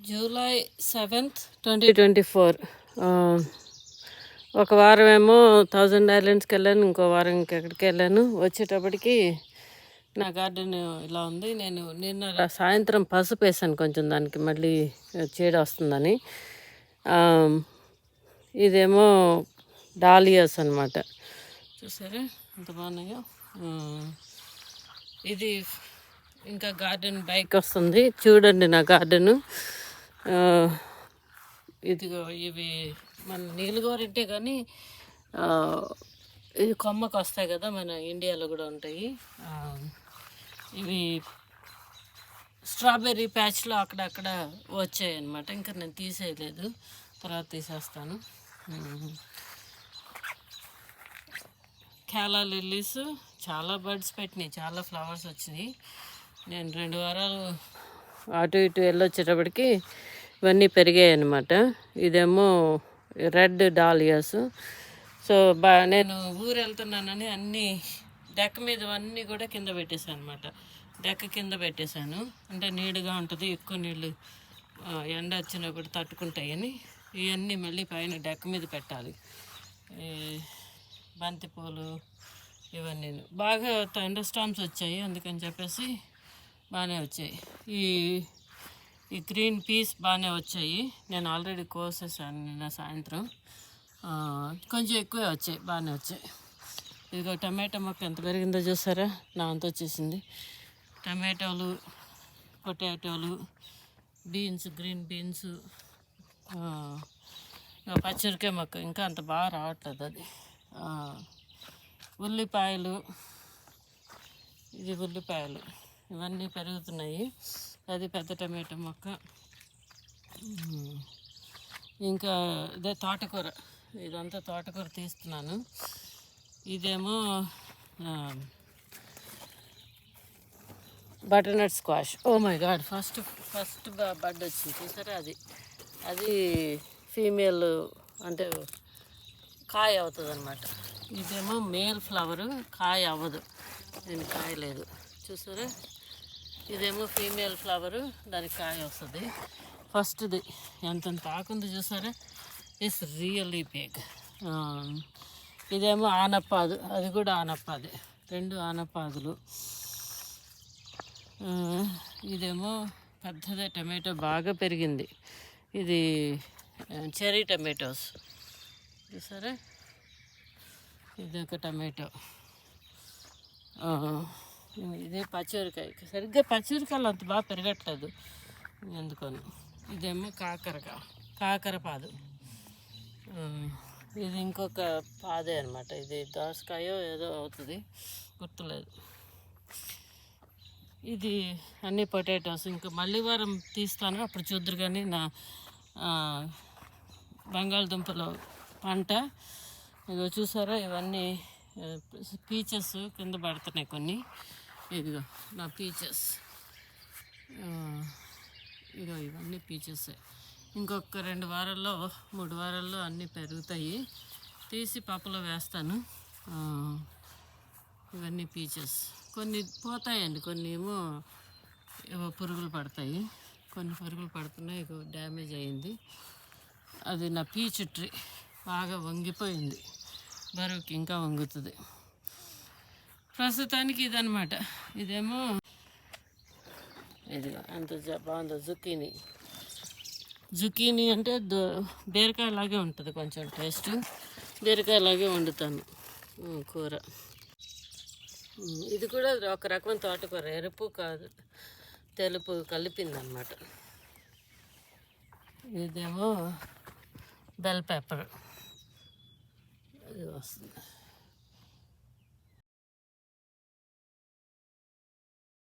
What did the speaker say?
July 7th 2024. ఒక వారం ఏమో 1000 ఐలాండ్స్కి వెళ్ళాను, ఇంకో వారం ఇంకెక్కడికి వెళ్ళాను. వచ్చేటప్పటికి నా గార్డెన్ ఇలా ఉంది. నేను నిన్న సాయంత్రం పసుపు వేసాను కొంచెం, దానికి మళ్ళీ చీడ వస్తుందని. ఇదేమో డాలియాస్ అనమాట. చూసారా ఎంత బాగున్నాయో. ఇది ఇంకా గార్డెన్ బైక్ వస్తుంది, చూడండి నా గార్డెను. ఇదిగో ఇవి మన నీలుగోరింటే కానీ ఇది కొమ్మకు వస్తాయి కదా, మన ఇండియాలో కూడా ఉంటాయి. ఇవి స్ట్రాబెర్రీ ప్యాచ్లో అక్కడక్కడ వచ్చాయి అన్నమాట. ఇంకా నేను తీసేయలేదు, తర్వాత తీసేస్తాను. కేలా లిల్లీస్ చాలా బర్డ్స్ పెట్టినాయి, చాలా ఫ్లవర్స్ వచ్చినాయి. నేను 2 వారాలు అటు ఇటు వెళ్ళొచ్చేటప్పటికి ఇవన్నీ పెరిగాయి అన్నమాట. ఇదేమో రెడ్ డాలియాస్. సో నేను ఊరు వెళ్తున్నానని అన్నీ డెక్క మీద అన్నీ కూడా కింద పెట్టేశాను అనమాట. డెక్క కింద పెట్టేశాను, అంటే నీడుగా ఉంటుంది, ఎక్కువ నీళ్ళు ఎండ వచ్చినప్పుడు తట్టుకుంటాయని. ఇవన్నీ మళ్ళీ పైన డెక్క మీద పెట్టాలి. బంతిపూలు ఇవన్నీ బాగా థండర్ స్టార్మ్స్ వచ్చాయి, అందుకని చెప్పేసి బాగానే వచ్చాయి. ఈ గ్రీన్ పీస్ బాగానే వచ్చాయి. నేను ఆల్రెడీ కోసేసాను నిన్న సాయంత్రం. కొంచెం ఎక్కువే వచ్చాయి, బాగానే వచ్చాయి. ఇదిగో టమాటా మొక్క ఎంత పెరిగిందో చూసారా, నా అంత వచ్చేసింది. టమాటోలు, పొటాటోలు, బీన్స్, గ్రీన్ బీన్స్, పచ్చిమిరకాయ మొక్క ఇంకా అంత బాగా రావట్లేదు అది. ఉల్లిపాయలు, ఇది ఉల్లిపాయలు, ఇవన్నీ పెరుగుతున్నాయి. అది పెద్ద టమాటా మొక్క. ఇంకా ఇదే తోటకూర, ఇదంతా తోటకూర తీస్తున్నాను. ఇదేమో butternut squash. Oh my god, first bud వచ్చింది చూసారా. అది ఫీమేల్, అంటే కాయ అవుతుంది అనమాట. ఇదేమో మేల్ ఫ్లవరు, కాయ అవ్వదు, దీనికి కాయ లేదు చూసారా. ఇదేమో ఫీమేల్ ఫ్లవరు, దానికి కాయ వస్తుంది. ఫస్ట్ది ఎంత ఆకుంది చూసారా, ఇట్స్ రియల్లీ బిగ్. ఇదేమో ఆనపాదు, అది కూడా ఆనపాదే, 2 ఆనపాదులు. ఇదేమో పెద్దదే టమాటో, బాగా పెరిగింది. ఇది చెర్రీ టమాటోస్ చూసారా. ఇది ఒక టమాటో. ఇదే పచ్చిమిరకాయ, సరిగ్గా పచ్చిమిరకాయలు అంత బాగా పెరగట్లేదు ఎందుకని. ఇదేమో కాకరపాదు. ఇది ఇంకొక పాదే అనమాట. ఇది దోసకాయో ఏదో అవుతుంది, గుర్తులేదు. ఇది అన్ని పొటాటోస్. ఇంకా మళ్ళీ వారం తీస్తాను, అప్పుడు చూద్దరు. కానీ నా బంగాళదుంపలో పంట ఇదిగో చూసారా. ఇవన్నీ పీచెస్ కింద పడుతున్నాయి కొన్ని. ఇదిగో నా పీచెస్, ఇదిగో ఇవన్నీ పీచెస్. ఇంకొక 2 వారాల్లో 3 వారాల్లో అన్నీ పెరుగుతాయి, తీసి పప్పులో వేస్తాను. ఇవన్నీ పీచెస్. కొన్ని పోతాయండి, కొన్ని ఏమో పురుగులు పడతాయి. కొన్ని పురుగులు పడుతున్నాయి, డ్యామేజ్ అయ్యింది. అది నా పీచు ట్రీ బాగా వంగిపోయింది, బరువుకి ఇంకా వంగుతుంది. ప్రస్తుతానికి ఇదనమాట. ఇదేమో ఇది అంత బాగుందో జుకీనీ అంటే బీరకాయలాగే ఉంటుంది, కొంచెం టేస్ట్ బీరకాయలాగే వండుతాను కూర. ఇది కూడా ఒక రకం తోటకూర, ఎరుపు కాదు తెలుపు కలిపిందనమాట. ఇదేమో బెల్ పెప్పర్, అది వస్తుంది.